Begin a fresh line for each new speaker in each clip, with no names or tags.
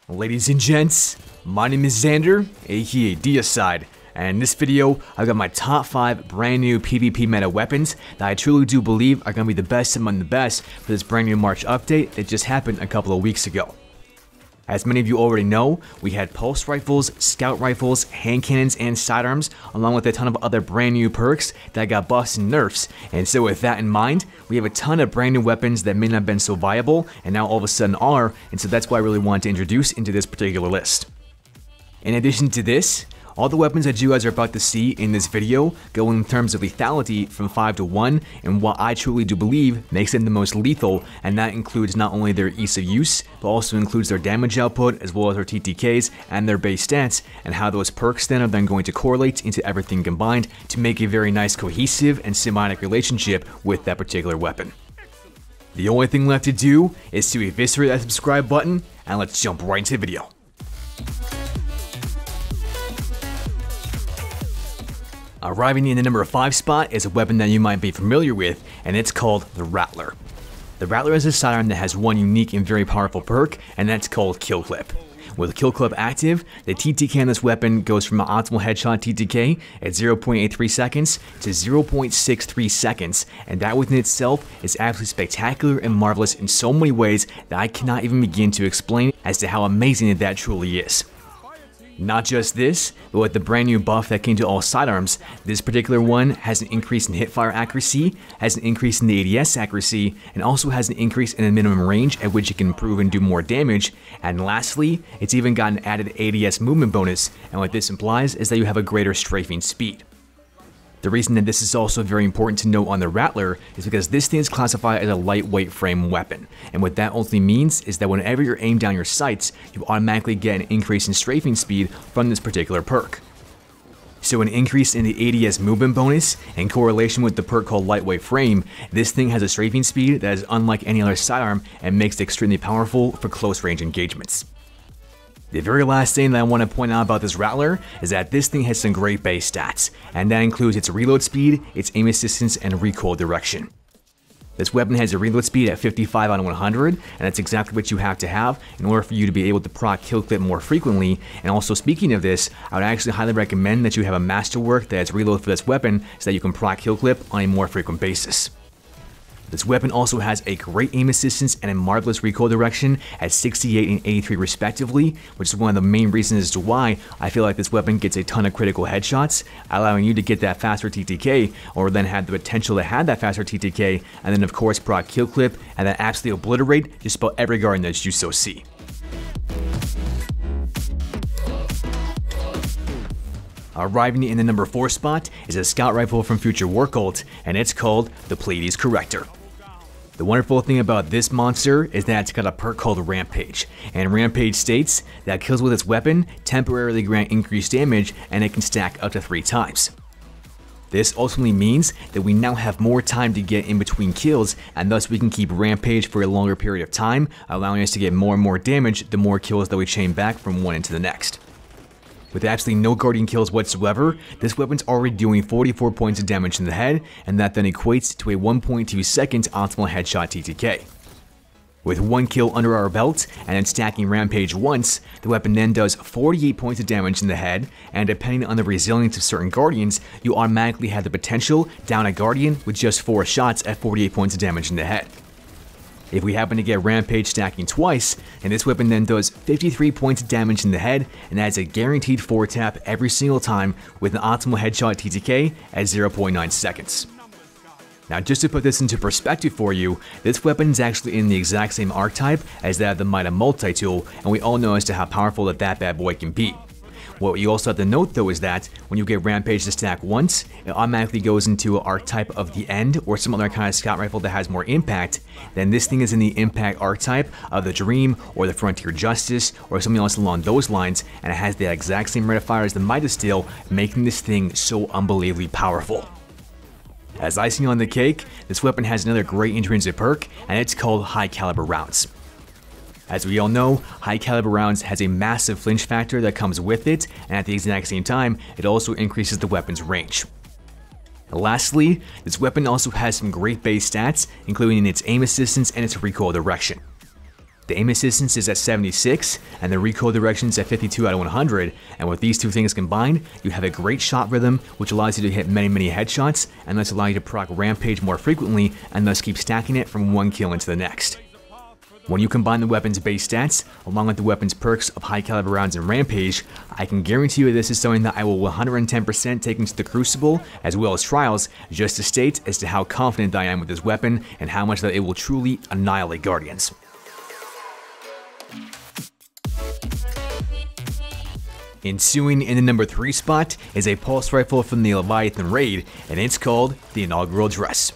Ladies and gents, my name is Xander, aka Deicide, and in this video, I've got my top 5 brand new PvP meta weapons that I truly do believe are going to be the best among the best for this brand new March update that just happened a couple of weeks ago. As many of you already know, we had pulse rifles, scout rifles, hand cannons, and sidearms, along with a ton of other brand new perks that got buffs and nerfs. And so with that in mind, we have a ton of brand new weapons that may not have been so viable, and now all of a sudden are, and so that's why I really wanted to introduce into this particular list. In addition to this, all the weapons that you guys are about to see in this video go in terms of lethality from 5 to 1, and what I truly do believe makes them the most lethal, and that includes not only their ease of use, but also includes their damage output, as well as their TTKs and their base stats, and how those perks then are then going to correlate into everything combined to make a very nice cohesive and symbiotic relationship with that particular weapon. The only thing left to do is to eviscerate that subscribe button, and let's jump right into the video. Arriving in the number 5 spot is a weapon that you might be familiar with, and it's called the Rattler. The Rattler is a sidearm that has one unique and very powerful perk, and that's called killclip. With killclip active, the TTK on this weapon goes from an optimal headshot TTK at 0.83 seconds to 0.63 seconds, and that within itself is absolutely spectacular and marvelous in so many ways that I cannot even begin to explain as to how amazing that truly is. Not just this, but with the brand new buff that came to all sidearms, this particular one has an increase in hipfire accuracy, has an increase in the ADS accuracy, and also has an increase in the minimum range at which it can improve and do more damage. And lastly, it's even got an added ADS movement bonus, and what this implies is that you have a greater strafing speed. The reason that this is also very important to note on the Rattler is because this thing is classified as a lightweight frame weapon, and what that ultimately means is that whenever you're aimed down your sights, you automatically get an increase in strafing speed from this particular perk. So an increase in the ADS movement bonus, in correlation with the perk called lightweight frame, this thing has a strafing speed that is unlike any other sidearm and makes it extremely powerful for close range engagements. The very last thing that I want to point out about this Rattler is that this thing has some great base stats, and that includes its reload speed, its aim assistance, and recoil direction. This weapon has a reload speed at 55 out of 100, and that's exactly what you have to have in order for you to be able to proc killclip more frequently. And also, speaking of this, I would actually highly recommend that you have a masterwork that has reload for this weapon so that you can proc killclip on a more frequent basis. This weapon also has a great aim assistance and a marvelous recoil direction at 68 and 83 respectively, which is one of the main reasons as to why I feel like this weapon gets a ton of critical headshots, allowing you to get that faster TTK, or then have the potential to have that faster TTK, and then of course proc killclip, and then absolutely obliterate just about every guard that you so see. Arriving in the number 4 spot is a scout rifle from Future War Cult, and it's called the Pleiades Corrector. The wonderful thing about this monster is that it's got a perk called Rampage, and Rampage states that kills with its weapon temporarily grant increased damage, and it can stack up to 3 times. This ultimately means that we now have more time to get in between kills, and thus we can keep Rampage for a longer period of time, allowing us to get more and more damage the more kills that we chain back from one into the next. With absolutely no guardian kills whatsoever, this weapon's already doing 44 points of damage in the head, and that then equates to a 1.2 second optimal headshot TTK. With 1 kill under our belt, and then stacking Rampage once, the weapon then does 48 points of damage in the head, and depending on the resilience of certain guardians, you automatically have the potential down a guardian with just 4 shots at 48 points of damage in the head. If we happen to get Rampage stacking twice, and this weapon then does 53 points of damage in the head and adds a guaranteed 4 tap every single time with an optimal headshot TTK at 0.9 seconds. Now just to put this into perspective for you, this weapon is actually in the exact same archetype as that of the Might multi-tool, and we all know as to how powerful that bad boy can be. What you also have to note though is that when you get Rampage to stack once, it automatically goes into an archetype of the End or some other kind of scout rifle that has more impact. Then this thing is in the impact archetype of the Dream or the Frontier Justice or something else along those lines, and it has the exact same rate of fire as the Midas Steel, making this thing so unbelievably powerful. As icing on the cake, this weapon has another great intrinsic perk, and it's called High Caliber Rounds. As we all know, high caliber rounds has a massive flinch factor that comes with it, and at the exact same time, it also increases the weapon's range. Lastly, this weapon also has some great base stats, including its aim assistance and its recoil direction. The aim assistance is at 76, and the recoil direction is at 52 out of 100, and with these two things combined, you have a great shot rhythm, which allows you to hit many headshots, and thus allow you to proc Rampage more frequently, and thus keep stacking it from one kill into the next. When you combine the weapon's base stats, along with the weapon's perks of high caliber rounds and Rampage, I can guarantee you this is something that I will 110% take into the Crucible, as well as Trials, just to state as to how confident I am with this weapon, and how much that it will truly annihilate Guardians. Ensuing in the number 3 spot is a pulse rifle from the Leviathan raid, and it's called the Inaugural Dress.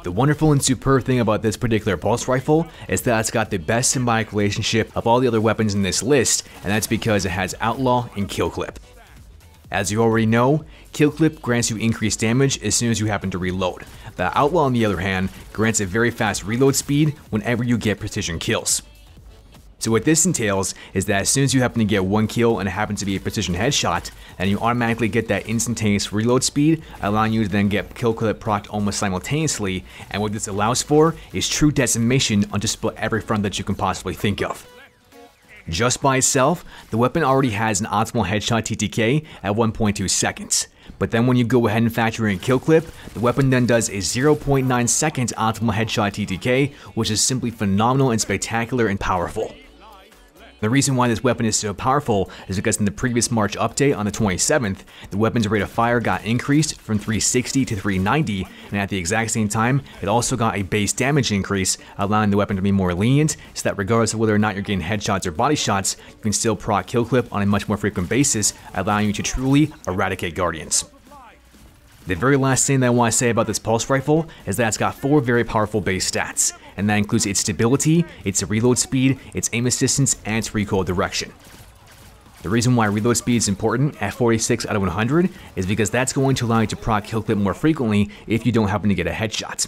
The wonderful and superb thing about this particular pulse rifle is that it's got the best symbiotic relationship of all the other weapons in this list, and that's because it has outlaw and killclip. As you already know, killclip grants you increased damage as soon as you happen to reload. The outlaw, on the other hand, grants a very fast reload speed whenever you get precision kills. So what this entails is that as soon as you happen to get one kill and it happens to be a precision headshot, then you automatically get that instantaneous reload speed, allowing you to then get killclip procced almost simultaneously, and what this allows for is true decimation on just about every front that you can possibly think of. Just by itself, the weapon already has an optimal headshot TTK at 1.2 seconds. But then when you go ahead and factor in killclip, the weapon then does a 0.9 seconds optimal headshot TTK, which is simply phenomenal and spectacular and powerful. The reason why this weapon is so powerful is because in the previous March update on the 27th, the weapon's rate of fire got increased from 360 to 390, and at the exact same time, it also got a base damage increase, allowing the weapon to be more lenient, so that regardless of whether or not you're getting headshots or body shots, you can still proc killclip on a much more frequent basis, allowing you to truly eradicate Guardians. The very last thing that I want to say about this pulse rifle is that it's got 4 very powerful base stats, and that includes its stability, its reload speed, its aim assistance, and its recoil direction. The reason why reload speed is important at 46 out of 100 is because that's going to allow you to proc killclip more frequently if you don't happen to get a headshot.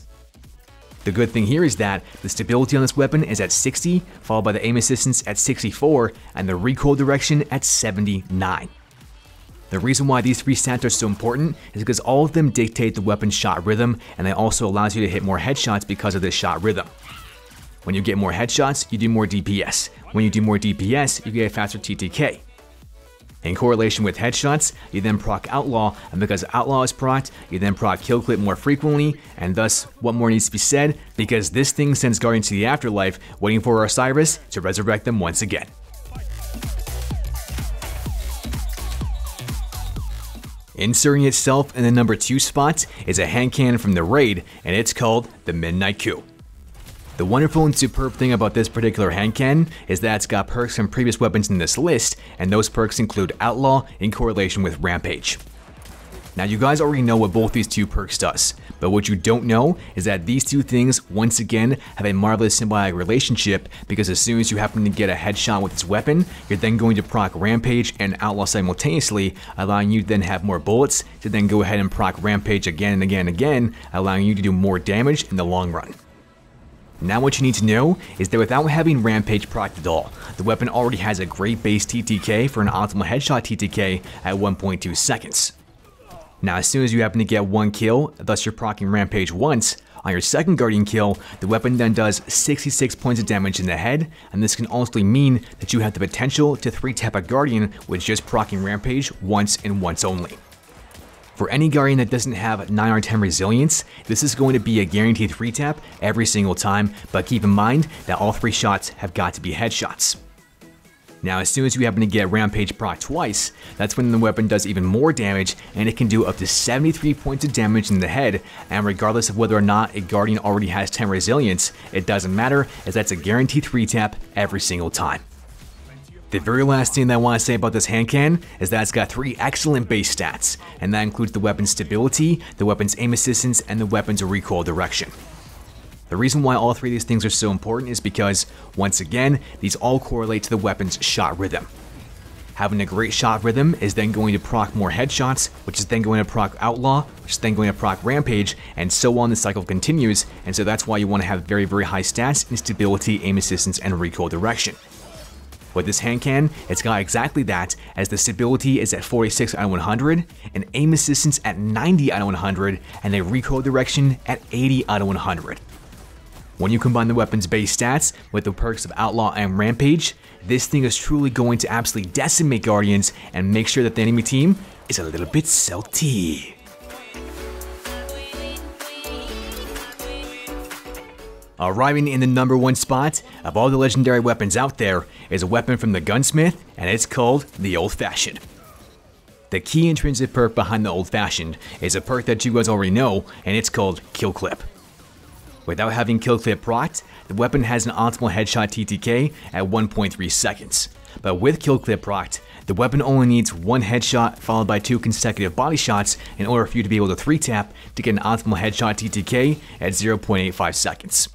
The good thing here is that the stability on this weapon is at 60, followed by the aim assistance at 64, and the recoil direction at 79. The reason why these 3 stats are so important is because all of them dictate the weapon's shot rhythm, and it also allows you to hit more headshots because of this shot rhythm. When you get more headshots, you do more DPS. When you do more DPS, you get a faster TTK. In correlation with headshots, you then proc outlaw, and because outlaw is procced, you then proc killclip more frequently, and thus, what more needs to be said? Because this thing sends Guardians to the afterlife, waiting for Osiris to resurrect them once again. Inserting itself in the number 2 spot is a hand cannon from the raid, and it's called the Midnight Coup. The wonderful and superb thing about this particular hand cannon is that it's got perks from previous weapons in this list, and those perks include Outlaw in correlation with Rampage. Now you guys already know what both these 2 perks does, but what you don't know is that these 2 things once again have a marvelous symbiotic relationship, because as soon as you happen to get a headshot with this weapon, you're then going to proc Rampage and Outlaw simultaneously, allowing you to then have more bullets to then go ahead and proc Rampage again and again and again, allowing you to do more damage in the long run. Now what you need to know is that without having Rampage procced at all, the weapon already has a great base TTK for an optimal headshot TTK at 1.2 seconds. Now as soon as you happen to get one kill, thus you're proccing Rampage once, on your second Guardian kill, the weapon then does 66 points of damage in the head, and this can also mean that you have the potential to 3-tap a Guardian with just proccing Rampage once and once only. For any Guardian that doesn't have 9 or 10 resilience, this is going to be a guaranteed 3-tap every single time, but keep in mind that all 3 shots have got to be headshots. Now, as soon as you happen to get Rampage proc twice, that's when the weapon does even more damage, and it can do up to 73 points of damage in the head, and regardless of whether or not a Guardian already has 10 resilience, it doesn't matter, as that's a guaranteed 3-tap every single time. The very last thing that I want to say about this hand cannon is that it's got 3 excellent base stats, and that includes the weapon's stability, the weapon's aim assistance, and the weapon's recoil direction. The reason why all 3 of these things are so important is because, once again, these all correlate to the weapon's shot rhythm. Having a great shot rhythm is then going to proc more headshots, which is then going to proc outlaw, which is then going to proc rampage, and so on the cycle continues, and so that's why you want to have very, very high stats in stability, aim assistance, and recoil direction. With this hand cannon, it's got exactly that, as the stability is at 46 out of 100, an aim assistance at 90 out of 100, and a recoil direction at 80 out of 100. When you combine the weapon's base stats with the perks of Outlaw and Rampage, this thing is truly going to absolutely decimate Guardians and make sure that the enemy team is a little bit salty. Arriving in the number 1 spot of all the legendary weapons out there is a weapon from the Gunsmith, and it's called the Old Fashioned. The key intrinsic perk behind the Old Fashioned is a perk that you guys already know, and it's called Killclip. Without having Killclip procced, the weapon has an optimal headshot TTK at 1.3 seconds. But with Killclip procced, the weapon only needs 1 headshot followed by 2 consecutive body shots in order for you to be able to 3-tap to get an optimal headshot TTK at 0.85 seconds.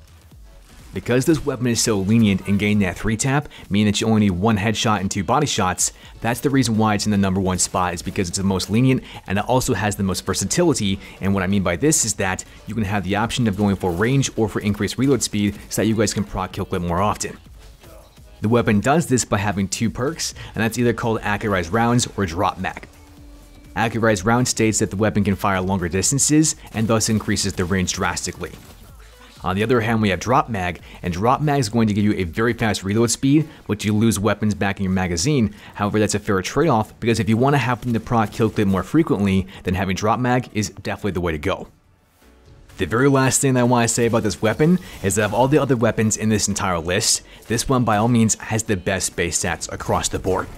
Because this weapon is so lenient in getting that 3-tap, meaning that you only need 1 headshot and 2 body shots, that's the reason why it's in the number 1 spot, is because it's the most lenient and it also has the most versatility. And what I mean by this is that you can have the option of going for range or for increased reload speed so that you guys can proc Killclip more often. The weapon does this by having 2 perks, and that's either called Accurized Rounds or Drop Mag. Accurized Round states that the weapon can fire longer distances and thus increases the range drastically. On the other hand, we have Drop Mag, and Drop Mag is going to give you a very fast reload speed, but you lose weapons back in your magazine. However, that's a fair trade-off, because if you want to happen to proc Killclip more frequently, then having Drop Mag is definitely the way to go. The very last thing that I want to say about this weapon is that of all the other weapons in this entire list, this one by all means has the best base stats across the board.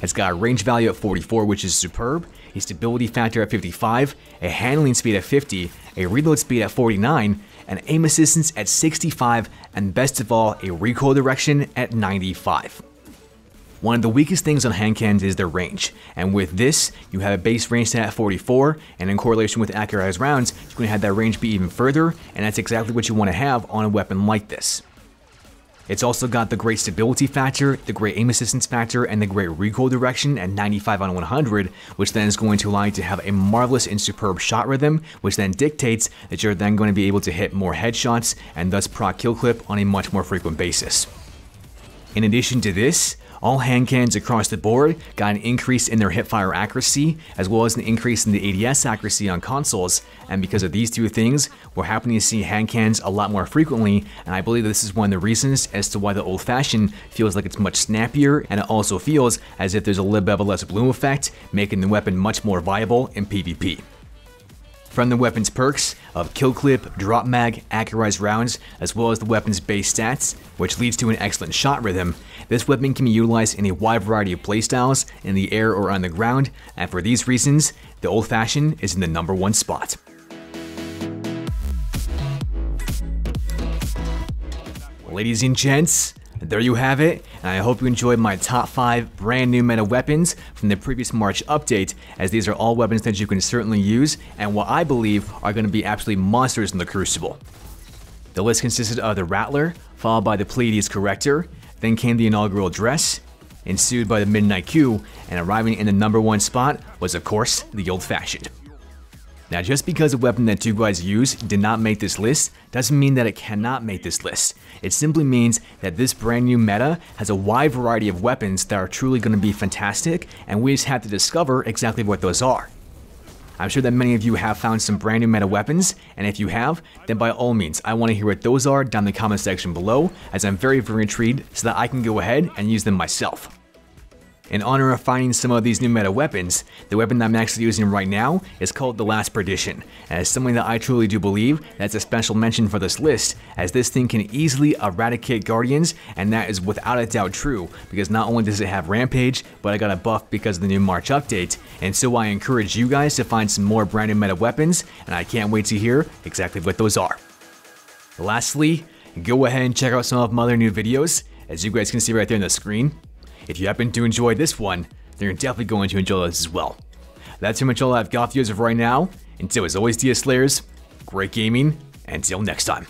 It's got a range value at 44, which is superb, a stability factor at 55, a handling speed at 50, a reload speed at 49, an aim assistance at 65, and best of all, a recoil direction at 95. One of the weakest things on hand cannons is their range, and with this, you have a base range stat at 44, and in correlation with Accurized Rounds, you're going to have that range be even further, and that's exactly what you want to have on a weapon like this. It's also got the great stability factor, the great aim assistance factor, and the great recoil direction at 95 out of 100, which then is going to allow you to have a marvelous and superb shot rhythm, which then dictates that you're then going to be able to hit more headshots and thus proc Killclip on a much more frequent basis. In addition to this, all hand cannons across the board got an increase in their hipfire accuracy, as well as an increase in the ADS accuracy on consoles, and because of these 2 things, we're happening to see hand cannons a lot more frequently, and I believe this is one of the reasons as to why the Old Fashioned feels like it's much snappier, and it also feels as if there's a little bit of a less bloom effect, making the weapon much more viable in PvP. From the weapon's perks of Killclip, Drop Mag, Accurized Rounds, as well as the weapon's base stats, which leads to an excellent shot rhythm, this weapon can be utilized in a wide variety of playstyles in the air or on the ground, and for these reasons, the Old Fashioned is in the number 1 spot. Ladies and gents, there you have it, and I hope you enjoyed my top 5 brand new meta weapons from the previous March update, as these are all weapons that you can certainly use and what I believe are going to be absolutely monsters in the Crucible. The list consisted of the Rattler, followed by the Pleiades Corrector, then came the inaugural Dress, ensued by the Midnight Q, and arriving in the number 1 spot was of course the Old Fashioned. Now, just because a weapon that you guys use did not make this list doesn't mean that it cannot make this list. It simply means that this brand new meta has a wide variety of weapons that are truly going to be fantastic, and we just have to discover exactly what those are. I'm sure that many of you have found some brand new meta weapons, and if you have, then by all means, I want to hear what those are down in the comment section below, as I'm very, very intrigued so that I can go ahead and use them myself. In honor of finding some of these new meta weapons, the weapon that I'm actually using right now is called the Last Perdition, and it's something that I truly do believe that's a special mention for this list, as this thing can easily eradicate Guardians, and that is without a doubt true, because not only does it have Rampage, but I got a buff because of the new March update, and so I encourage you guys to find some more brand new meta weapons, and I can't wait to hear exactly what those are. Lastly, go ahead and check out some of my other new videos, as you guys can see right there on the screen. If you happen to enjoy this one, then you're definitely going to enjoy this as well. That's pretty much all I've got for you as of right now. Until as always, deislayers, great gaming, and until next time.